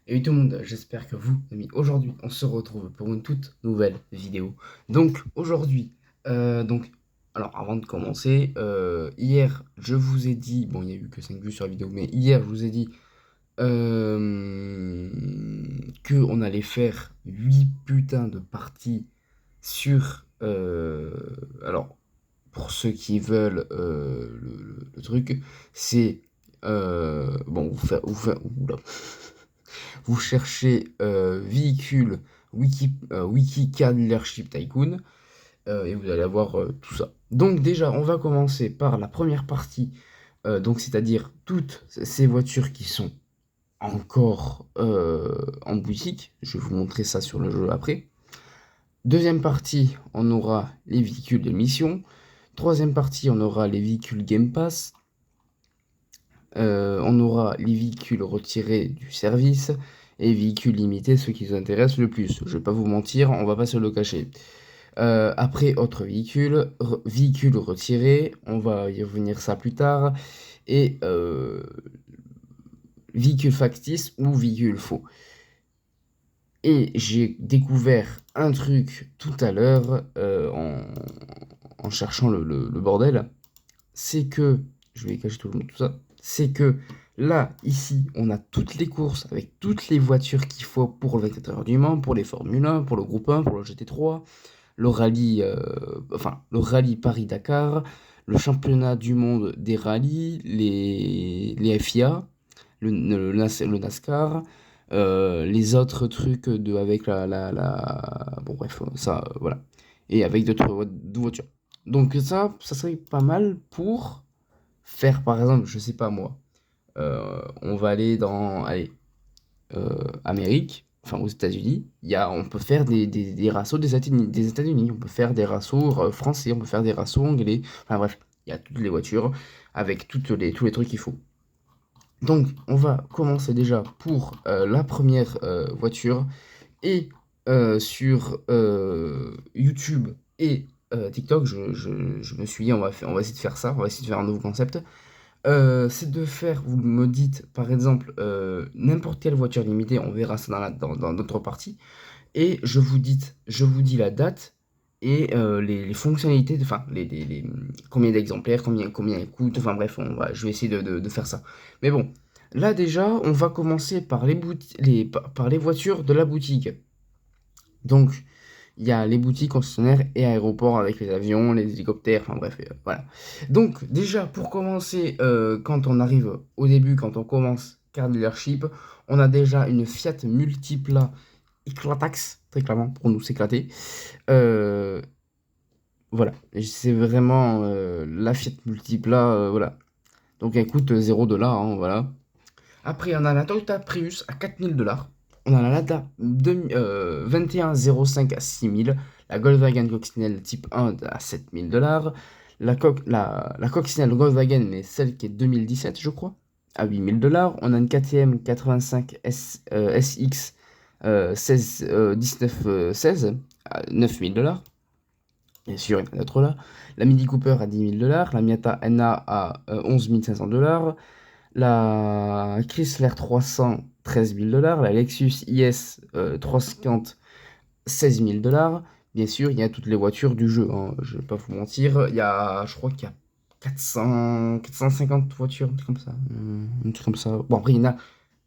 Et tout le monde, j'espère que vous, amis, aujourd'hui, on se retrouve pour une toute nouvelle vidéo. Donc, aujourd'hui, donc, alors avant de commencer, hier, je vous ai dit, bon, il n'y a eu que 5 vues sur la vidéo, mais hier, je vous ai dit que on allait faire 8 putains de parties sur, alors, pour ceux qui veulent le truc, c'est, bon, oula. Vous cherchez véhicule Wiki Car Dealership Tycoon et vous allez avoir tout ça. Donc déjà, on va commencer par la première partie, donc c'est-à-dire toutes ces voitures qui sont encore en boutique. Je vais vous montrer ça sur le jeu après. Deuxième partie, on aura les véhicules de mission. Troisième partie, on aura les véhicules Game Pass. On aura les véhicules retirés du service et véhicules limités, ceux qui nous intéressent le plus. Je vais pas vous mentir, on va pas se le cacher. Après, autres véhicules, véhicules retirés, on va y revenir ça plus tard. Et véhicules factices ou véhicules faux. Et j'ai découvert un truc tout à l'heure en cherchant le bordel. C'est que, je vais cacher tout ça, c'est que là, ici, on a toutes les courses avec toutes les voitures qu'il faut pour le 24 heures du Mans, pour les Formule 1, pour le groupe 1, pour le GT3, le rallye, le rallye Paris-Dakar, le championnat du monde des rallyes, les FIA, le NASCAR, les autres trucs avec bon bref, ça, voilà. Et avec d'autres voitures. Donc ça serait pas mal pour faire, par exemple, je sais pas moi, on va aller dans, allez, Amérique, enfin aux États-Unis, on peut faire des rassos des États-Unis, on peut faire des rassos français, on peut faire des rassos anglais, enfin bref, il y a toutes les voitures avec tous les trucs qu'il faut. Donc, on va commencer déjà pour la première voiture. Et sur YouTube et TikTok, je me suis dit, on va essayer de faire ça, on va essayer de faire un nouveau concept. C'est de faire, vous me dites par exemple, n'importe quelle voiture limitée, on verra ça dans d'autres parties. Et je vous dis la date et les fonctionnalités, enfin, combien d'exemplaires, combien ils coûtent, enfin bref, je vais essayer de faire ça. Mais bon, là déjà, on va commencer par par les voitures de la boutique. Donc, il y a les boutiques concessionnaires et aéroports avec les avions, les hélicoptères, enfin bref, voilà. Donc, déjà, pour commencer, quand on arrive au début, quand on commence Car Dealership, on a déjà une Fiat Multipla Éclatax, très clairement, pour nous s'éclater. Euh, voilà, c'est vraiment la Fiat Multipla, voilà. Donc, elle coûte 0 $, hein, voilà. Après, on a la Toyota Prius à 4 000 $. On a la Lada 2105 à 6 000. La Volkswagen Coccinelle Type 1 à 7 000 $. La Coccinelle Volkswagen, mais celle qui est 2017, je crois, à 8 000 $. On a une KTM 85 SX 1916 à 9 000 $. Bien sûr, il y en a d'autres là. La Mini Cooper à 10 000 $. La Miata NA à 11 500 $. La Chrysler 300, 13 000 $. La Lexus IS 350, 16 000 $. Bien sûr, il y a toutes les voitures du jeu, hein, je vais pas vous mentir. Je crois qu'il y a 450 voitures, un truc comme ça. Un truc comme ça. Bon, après, il y en a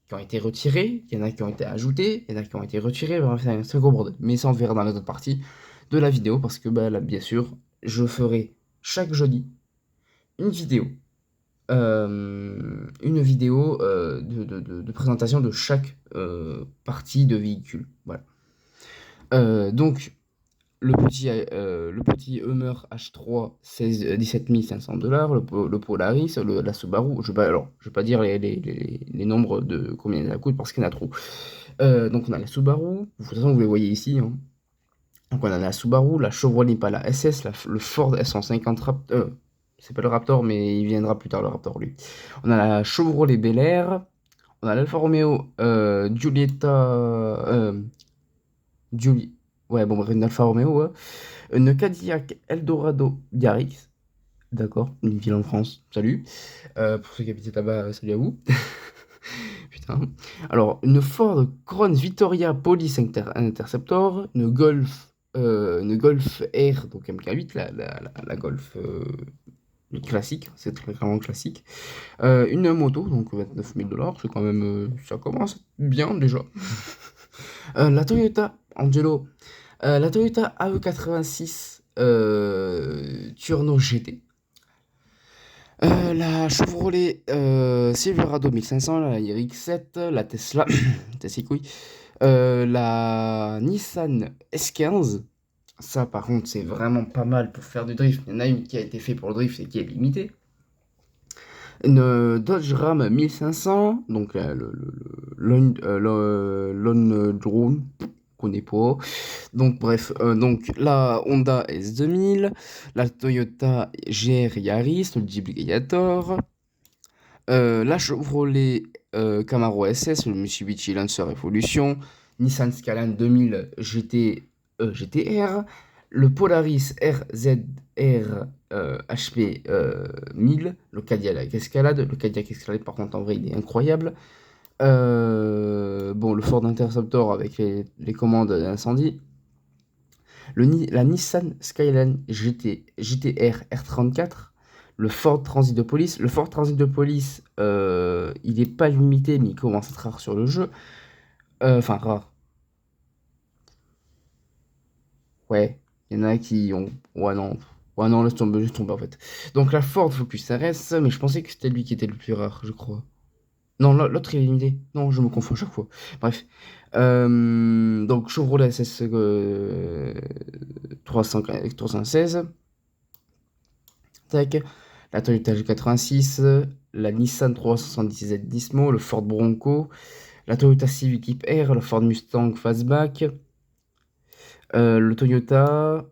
qui ont été retirées, il y en a qui ont été ajoutées, il y en a qui ont été retirées. Bref, c'est un gros bordel. Mais ça, on verra dans la autre partie de la vidéo parce que, bah, là, bien sûr, je ferai chaque jeudi une vidéo de présentation de chaque partie de véhicule. Voilà. Donc, le petit Hummer H3, 17 500 $. Le Polaris, la Subaru. Je vais pas dire les nombres de combien ça coûte parce qu'il y en a trop. Donc, on a la Subaru. De toute façon, vous les voyez ici, hein. Donc, on a la Subaru, la Chevrolet Impala SS, le Ford F-150 Raptor. C'est pas le Raptor, mais il viendra plus tard, le Raptor, lui. On a la Chevrolet Bel Air. On a l'Alfa Romeo Giulietta. Giuli... Ouais, bon, bref, une Alfa Romeo. Ouais. Une Cadillac Eldorado Yaris. D'accord, une ville en France. Salut. Pour ceux qui habitent là-bas, salut à vous. Hein. Alors, une Ford Crown Victoria Police Interceptor, une Golf R, donc MK8, la Golf classique, c'est très clairement classique. Une moto, donc 29 000 $, c'est quand même, ça commence bien déjà. La Toyota Angelo, la Toyota AE86 Turno GT. La Chevrolet Silverado 1500, la RX-7, la Tesla, Tesla couille, la Nissan S15. Ça, par contre, c'est vraiment pas mal pour faire du drift. Il y en a une qui a été faite pour le drift et qui est limitée. Une Dodge Ram 1500, donc Lone Drone, qu'on connaît pas. Donc bref, donc la Honda S2000, la Toyota GR Yaris, le Jeep Gladiator, la Chevrolet Camaro SS, le Mitsubishi Lancer Evolution, Nissan Skyline 2000 GTR, le Polaris RZR HP 1000, le Cadillac Escalade. Le Cadillac Escalade, par contre, en vrai, il est incroyable. Bon, le Ford Interceptor avec les commandes d'incendie. La Nissan Skyline GTR R34. Le Ford Transit de police. Le Ford Transit de police, il n'est pas limité, mais il commence à être rare sur le jeu. Enfin, rare. Ouais, il y en a qui ont. Ouais, non. Ouais, non, laisse tomber en fait. Donc la Ford Focus RS, mais je pensais que c'était lui qui était le plus rare, je crois. Non, l'autre il est limité. Non, je me confonds à chaque fois. Bref. Donc Chevrolet SS 316. Tac. La Toyota G86. La Nissan 370Z Nismo. Le Ford Bronco. La Toyota Civic Type R. Le Ford Mustang Fastback. Le Toyota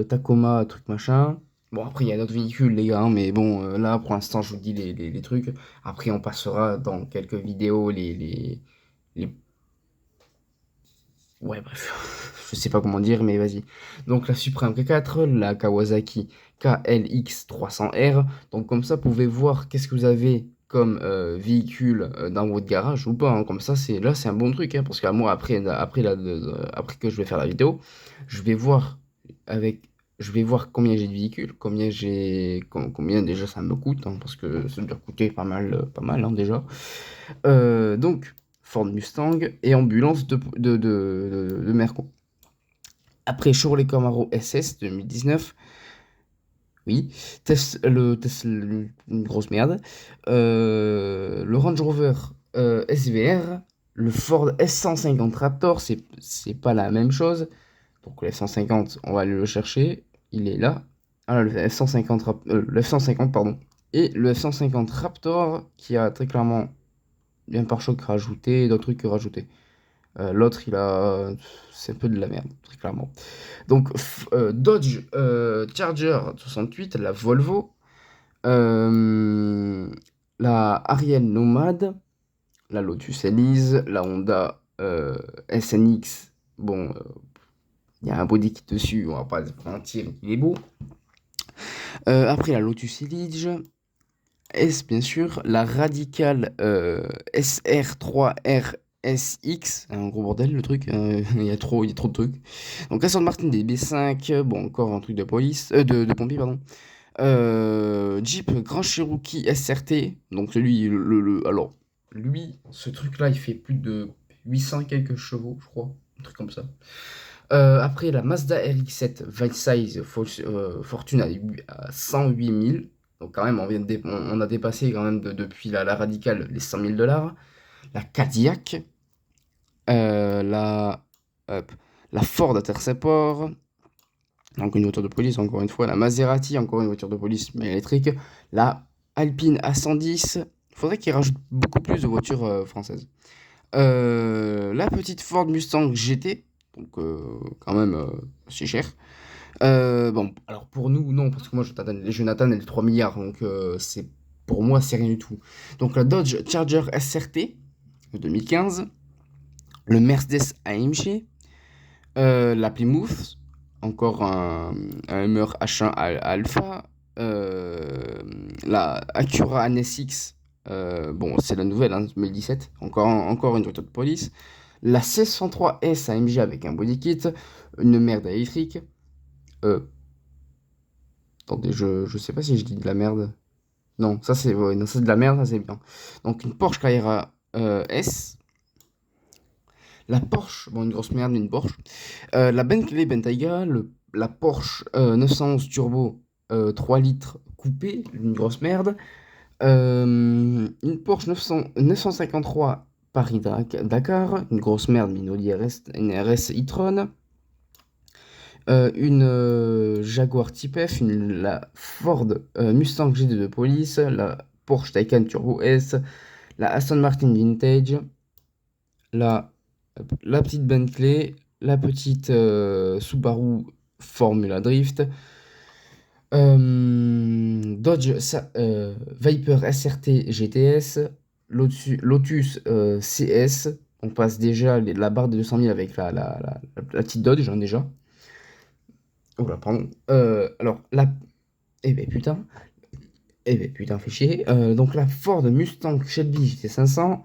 Tacoma, truc machin. Bon, après, il y a d'autres véhicules, les gars, hein, mais bon, là, pour l'instant, je vous dis les trucs. Après, on passera dans quelques vidéos les... Ouais, bref, je sais pas comment dire, mais vas-y. Donc, la Supreme K4, la Kawasaki KLX 300R. Donc, comme ça, vous pouvez voir qu'est-ce que vous avez comme véhicule dans votre garage ou pas. Hein. Comme ça, c'est un bon truc, hein, parce que moi, après que je vais faire la vidéo, je vais voir avec je vais voir combien j'ai de véhicules, combien déjà ça me coûte, hein, parce que ça doit coûter pas mal hein, déjà. Donc, Ford Mustang et ambulance de Merco. Après, Chevrolet Camaro SS 2019. Oui, Tesla, une grosse merde. Le Range Rover SVR. Le Ford S150 Raptor, c'est pas la même chose. Donc le F-150, on va aller le chercher. Il est là. Ah, le le F-150, pardon. Et le F-150 Raptor, qui a très clairement un pare-choc rajouté et d'autres trucs rajoutés. L'autre, c'est un peu de la merde, très clairement. Donc, Dodge Charger 68, la Volvo. La Ariel Nomad. La Lotus Elise. La Honda SNX. Bon, il y a un body kit dessus, on va pas se mentir, il est beau. Après la Lotus Elise, S bien sûr, la Radical SR3RSX, un gros bordel le truc, il y a trop de trucs. Donc Aston Martin DB5, bon encore un truc de police, de pompier pardon. Jeep Grand Cherokee SRT, donc celui, alors lui, ce truc là il fait plus de 800 quelques chevaux je crois, un truc comme ça. Après la Mazda RX-7 Valsize Fortune à 108 000. Donc quand même, on a dépassé quand même depuis la Radicale les 100 000 $. La Cadillac. La, hop, la Ford Interceptor. Donc une voiture de police, encore une fois. La Maserati, encore une voiture de police, mais électrique. La Alpine A110. Il faudrait qu'ils rajoutent beaucoup plus de voitures françaises. La petite Ford Mustang GT. Donc quand même c'est cher. Bon, alors pour nous, non, parce que moi Jonathan elle est 3 milliards, donc pour moi c'est rien du tout. Donc la Dodge Charger SRT de 2015, le Mercedes AMG, la Plymouth, encore un Hummer H1 Alpha, la Acura NSX Bon, c'est la nouvelle, hein, 2017. Encore une voiture de police. La 603S AMG avec un body kit. Une merde électrique. Euh, Attendez, je sais pas si je dis de la merde. Non, ça c'est ouais, non, c'est de la merde, ça c'est bien. Donc une Porsche Carrera S. La Porsche, bon une grosse merde, une Porsche. La Bentley Bentayga, la Porsche 911 Turbo 3 litres coupée, une grosse merde. Une Porsche 953 Paris-Dakar, une grosse merde, mais une Audi RS, une RS e-tron. Une Jaguar Type F, la Ford Mustang GT de police, la Porsche Taycan Turbo S, la Aston Martin Vintage, la, la petite Bentley, la petite Subaru Formula Drift, Viper SRT GTS, Lotus CS. On passe déjà la barre de 200 000 avec la petite Dodge, hein, déjà. Oula, pardon. Alors, fais chier. Donc, la Ford Mustang Shelby GT500,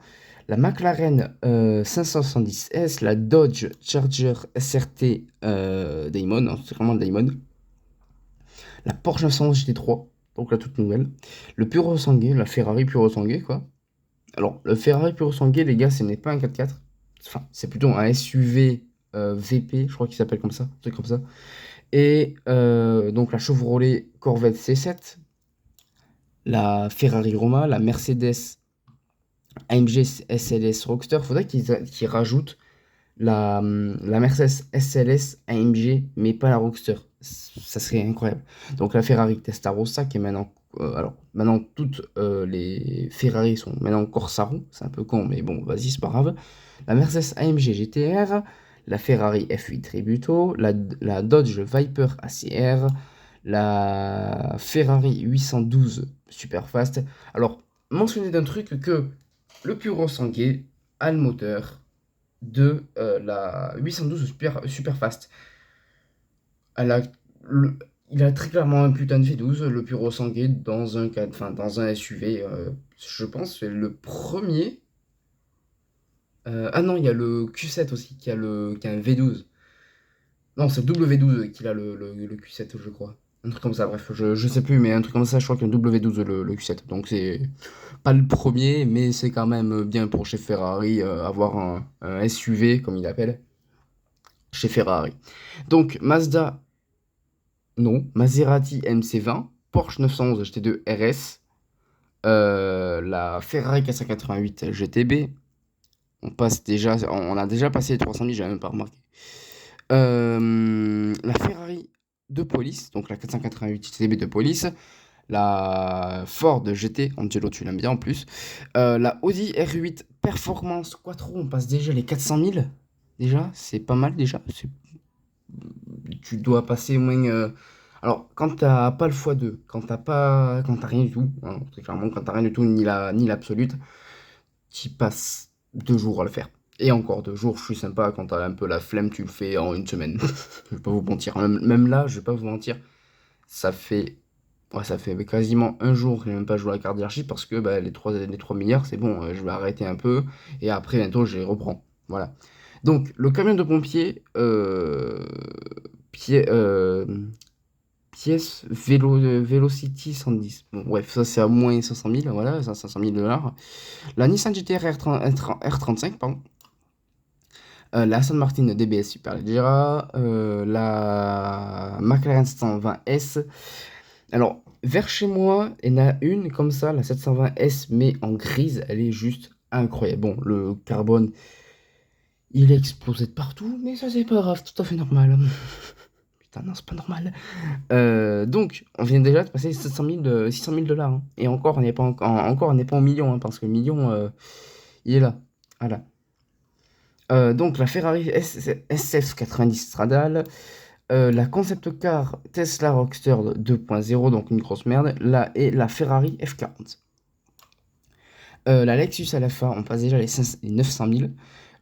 la McLaren 570S, la Dodge Charger SRT Damon, hein, c'est vraiment Damon, la Porsche 911 GT3, donc la toute nouvelle, le Puro Sangué, la Ferrari Puro Sangué, quoi. Alors, le Ferrari Puro Sangué, les gars, ce n'est pas un 4x4, enfin, c'est plutôt un SUV VP, je crois qu'il s'appelle comme ça, un truc comme ça. Et donc la Chevrolet Corvette C7, la Ferrari Roma, la Mercedes AMG SLS Roadster. Faudrait qu'ils rajoutent la Mercedes SLS AMG, mais pas la Roadster. Ça serait incroyable. Donc la Ferrari Testarossa, qui est maintenant... alors, maintenant, toutes les Ferrari sont maintenant Corsaro. C'est un peu con, mais bon, vas-y, c'est pas grave. La Mercedes AMG GTR, la Ferrari F8 Tributo, la Dodge Viper ACR, la Ferrari 812 Superfast. Alors, mentionnez d'un truc que le Puro Sangué a le moteur de la 812 Superfast. Elle a il a très clairement un putain de V12, le Puro Sangué, dans un SUV. Je pense que c'est le premier. Ah non, il y a le Q7 aussi, qui a un V12. Non, c'est le W12 qu'il a le Q7, je crois. Un truc comme ça, bref, je sais plus, mais un truc comme ça, je crois qu'il y a un W12 le Q7. Donc c'est pas le premier, mais c'est quand même bien pour chez Ferrari avoir un SUV, comme il appelle, chez Ferrari. Donc Mazda, non. Maserati MC20, Porsche 911 GT2 RS, la Ferrari 488 GTB. On a déjà passé les 300 000, j'avais même pas remarqué. La Ferrari de police, donc la 488 GTB de police, la Ford GT, Angelo tu l'aimes bien en plus, la Audi R8 Performance Quattro, on passe déjà les 400 000, déjà, c'est pas mal déjà, tu dois passer au moins... Alors, quand t'as pas le x2, quand t'as rien du tout, hein, très clairement, quand t'as rien du tout, ni l'absolute, tu passes 2 jours à le faire. Et encore 2 jours, je suis sympa, quand t'as un peu la flemme, tu le fais en une semaine. Je vais pas vous mentir. Même là, je vais pas vous mentir, ça fait, ouais, ça fait quasiment un jour que j'ai même pas joué à la carte d'archi parce que bah, les 3 milliards, c'est bon, je vais arrêter un peu et après, bientôt, je les reprends. Voilà. Donc, le camion de pompier, pied, pièce Velocity 110. Bon, bref, ça c'est à moins 500 000, voilà, ça 500 000 $. La Nissan GT-R R35, pardon. La Aston Martin DBS Superleggera, la McLaren 720S. Alors, vers chez moi, il y en a une comme ça, la 720S, mais en grise, elle est juste incroyable. Bon, le carbone, il est explosé de partout, mais ça c'est pas grave, tout à fait normal. Putain, non, c'est pas normal. Donc, on vient déjà de passer 600 000 $. Hein. Et encore, on n'est pas en millions, hein, parce que le million, il est là. Voilà. Donc, la Ferrari SF90 Stradale, la Concept Car Tesla Roadster 2.0, donc une grosse merde, et la Ferrari F40. La Lexus LFA, on passe déjà les 900 000.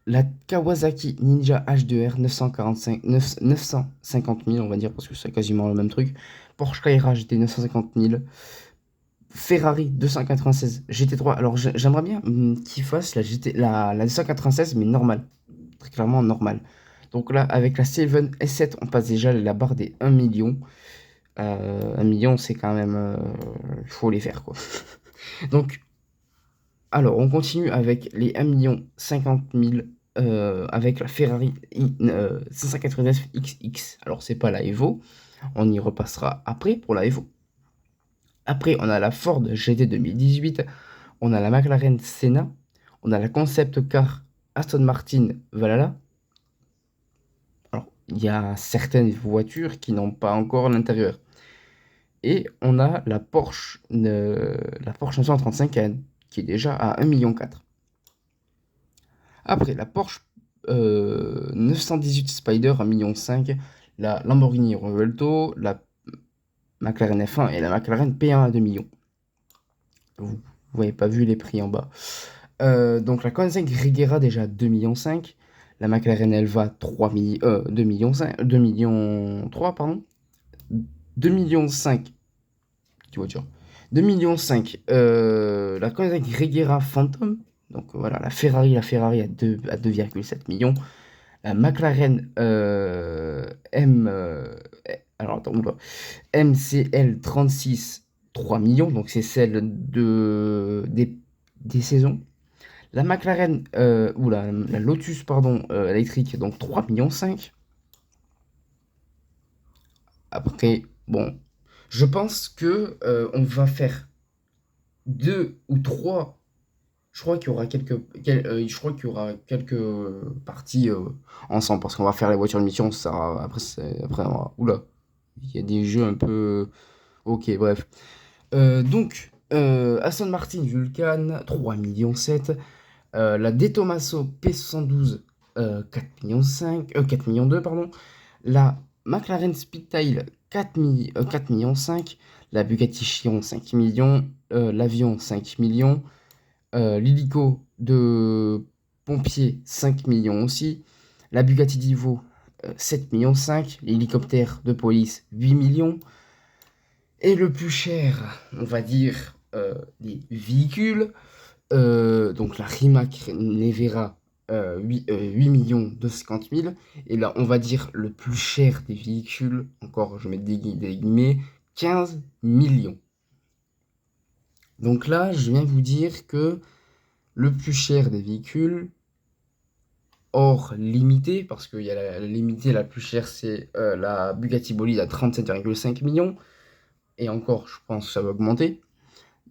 La Kawasaki Ninja H2R 950 000, on va dire, parce que c'est quasiment le même truc. Porsche Carrera GT 950 000. Ferrari 296 GT3. Alors j'aimerais bien qu'ils fassent la 296, mais normale. Très clairement normale. Donc là, avec la 7 S7, on passe déjà la barre des 1 million. 1 million, c'est quand même... Il faut les faire, quoi. Donc, alors, on continue avec les 1 million 50 000 avec la Ferrari 599 XX. Alors, c'est pas la Evo. On y repassera après pour la Evo. Après, on a la Ford GT 2018. On a la McLaren Senna. On a la concept car Aston Martin Valhalla. Alors, il y a certaines voitures qui n'ont pas encore l'intérieur. Et on a la Porsche 935 qui est déjà à 1,4 million. Après, la Porsche 918 Spider à 1,5 million. La Lamborghini Revuelto, la McLaren F1 et la McLaren P1 à 2 millions. Vous n'avez pas vu les prix en bas. Donc la Koenigsegg Regera déjà 2,5 millions. La McLaren Elva 2 millions 2 millions 3 pardon. 2 millions 5. Petite voiture. 2 millions 5. La Koenigsegg Regera Phantom. Donc voilà, la Ferrari à 2,7 millions. La McLaren alors attends, oula. MCL 36 3 millions, donc c'est celle des saisons. La McLaren, ou la Lotus, pardon, électrique, donc 3 millions 5. Après, bon, je pense que on va faire 2 ou 3. Je crois qu'il y aura je crois qu'il y aura quelques parties ensemble, parce qu'on va faire les voitures de mission, ça, après, oula, il y a des jeux un peu... Ok, bref. Donc, Aston Martin Vulcan, 3 millions 7. La De Tomaso P72, 4 millions 5, 4 millions 2, pardon. La McLaren Speedtail, 4 millions 5. La Bugatti Chiron, 5 millions. L'Avion, 5 millions. L'hélico de pompier, 5 millions aussi. La Bugatti Divo, 7 millions 5. L'hélicoptère de police, 8 millions. Et le plus cher, on va dire, des véhicules, donc la Rimac Nevera, 8 millions 250 000. Et là, on va dire le plus cher des véhicules, encore, je mets des guillemets, 15 millions. Donc là, je viens vous dire que le plus cher des véhicules, hors limité, parce qu'il y a la limitée, la plus chère, c'est la Bugatti Bolide à 37,5 millions. Et encore, je pense que ça va augmenter.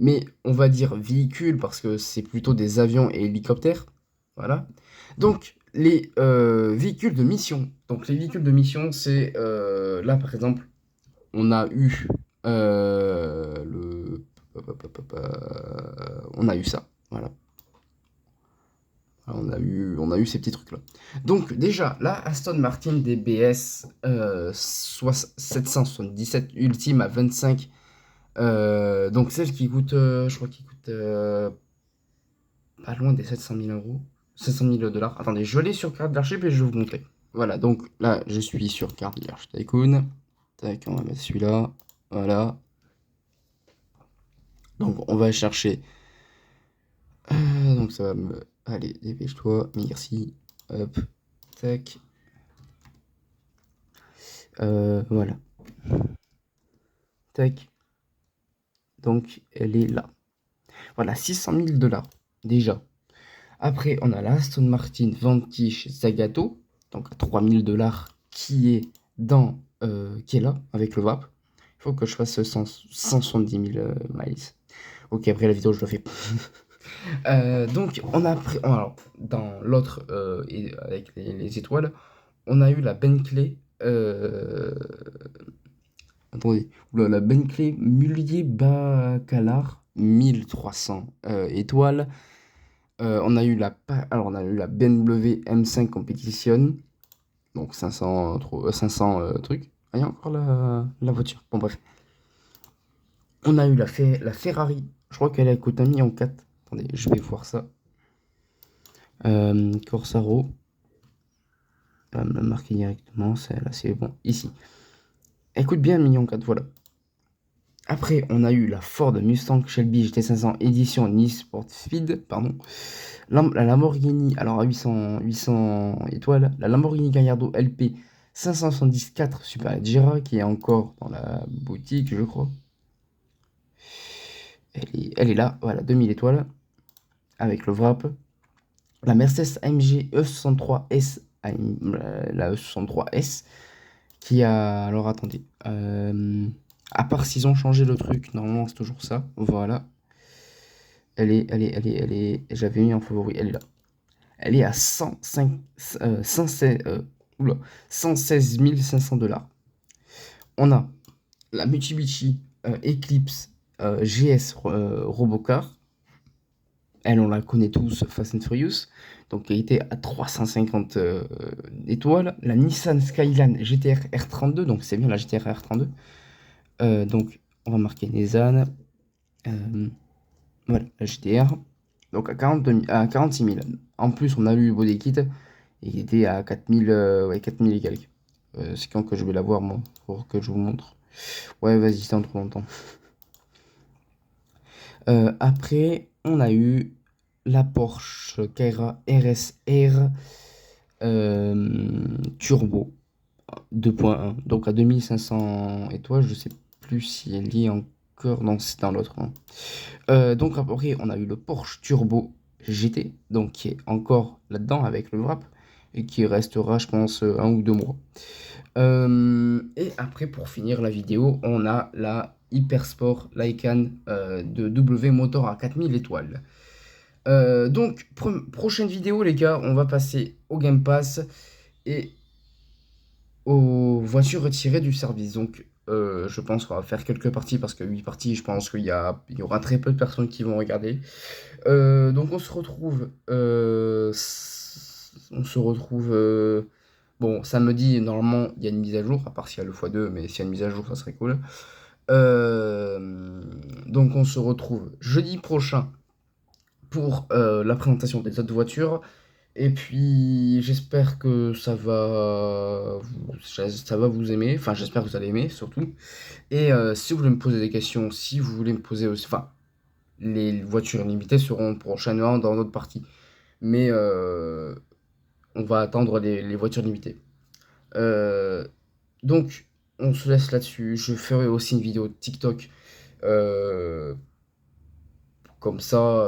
Mais on va dire véhicules parce que c'est plutôt des avions et hélicoptères. Voilà. Donc, les véhicules de mission. Donc, les véhicules de mission, c'est là par exemple, on a eu on a eu ça. Voilà. On a eu ces petits trucs là. Donc déjà là, Aston Martin DBS 777 Ultime à 25. Donc celle qui coûte, je crois qu'il coûte pas loin des 700 000 euros. 700 000 $. Attendez, je l'ai sur carte d'archive et je vais vous montrer. Voilà, donc là, je suis sur carte d'archive Tycoon. Tac, on va mettre celui-là. Voilà. Donc on va chercher. Donc ça va me... Allez, dépêche-toi. Merci. Hop. Tac. Voilà. Tac. Donc elle est là. Voilà, 600 000 $. Déjà. Après, on a la Aston Martin Vanquish Zagato, donc à 3 000 $, qui est qui est là, avec le VAP. Il faut que je fasse 170 000 miles. Ok, après la vidéo, je le fais. Donc, on a pris, alors, dans l'autre, avec les étoiles, on a eu la Bentley, attendez, la Bentley Mullier Bacalar, 1300 étoiles. On a eu on a eu la BMW M5 Competition, donc 500 trucs. Ah, il y a encore la voiture. Bon, bref. On a eu la Ferrari. Je crois qu'elle coûte 1,4 million. Attendez, je vais voir ça. Corsaro. Elle me l'a marqué directement. Là, c'est bon. Ici. Elle coûte bien 1,4 million, voilà. Après, on a eu la Ford Mustang Shelby GT500 édition Nice Sport Speed, pardon. La Lamborghini, alors à 800 étoiles, la Lamborghini Gallardo LP 574 Superleggera, qui est encore dans la boutique, je crois. Elle est là, voilà, 2000 étoiles, avec le wrap. La Mercedes AMG E63S, la E63S, qui a, alors attendez, à part s'ils ont changé le truc, normalement c'est toujours ça, voilà. J'avais mis en favori, elle est là. Elle est à 116 500 $. On a la Mitsubishi Eclipse GS Robocar. Elle, on la connaît tous, Fast and Furious. Donc, elle était à 350 étoiles. La Nissan Skyline GTR R32. Donc, c'est bien la GTR R32. Donc, on va marquer Nissan. Voilà, la GTR. Donc, à 46 000. En plus, on a eu le body kit. Et il était à 4000, ouais, 4000 et quelques. C'est quand que je vais la voir, moi, pour que je vous montre. Ouais, vas-y, c'est en trop longtemps. Après, on a eu la Porsche Carrera RSR Turbo 2.1. Donc à 2500 étoiles, je sais plus si elle y est encore. Non, c'est dans l'autre. Donc après, on a eu le Porsche Turbo GT, donc qui est encore là-dedans avec le wrap et qui restera, je pense, 1 ou 2 mois. Et après, pour finir la vidéo, on a la Hypersport Lycan de W Motor à 4000 étoiles. Donc, prochaine vidéo, les gars, on va passer au Game Pass et aux voitures retirées du service. Donc, je pense qu'on va faire quelques parties parce que 8 parties, je pense il y aura très peu de personnes qui vont regarder. Donc, on se retrouve. Bon, samedi, normalement, il y a une mise à jour, à part s'il y a le x2, mais s'il y a une mise à jour, ça serait cool. Donc, on se retrouve jeudi prochain pour la présentation des autres voitures. Et puis, j'espère que ça va vous aimer. Enfin, j'espère que vous allez aimer, surtout. Et si vous voulez me poser des questions, si vous voulez me poser aussi... Enfin, les voitures limitées seront prochainement dans notre partie. Mais on va attendre les voitures limitées. Donc, on se laisse là-dessus. Je ferai aussi une vidéo TikTok. Euh, Comme ça,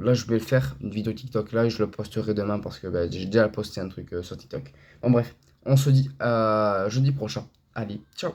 là, je vais le faire, une vidéo TikTok là, et je le posterai demain parce que bah, j'ai déjà posté un truc sur TikTok. Bon, bref, on se dit à jeudi prochain. Allez, ciao!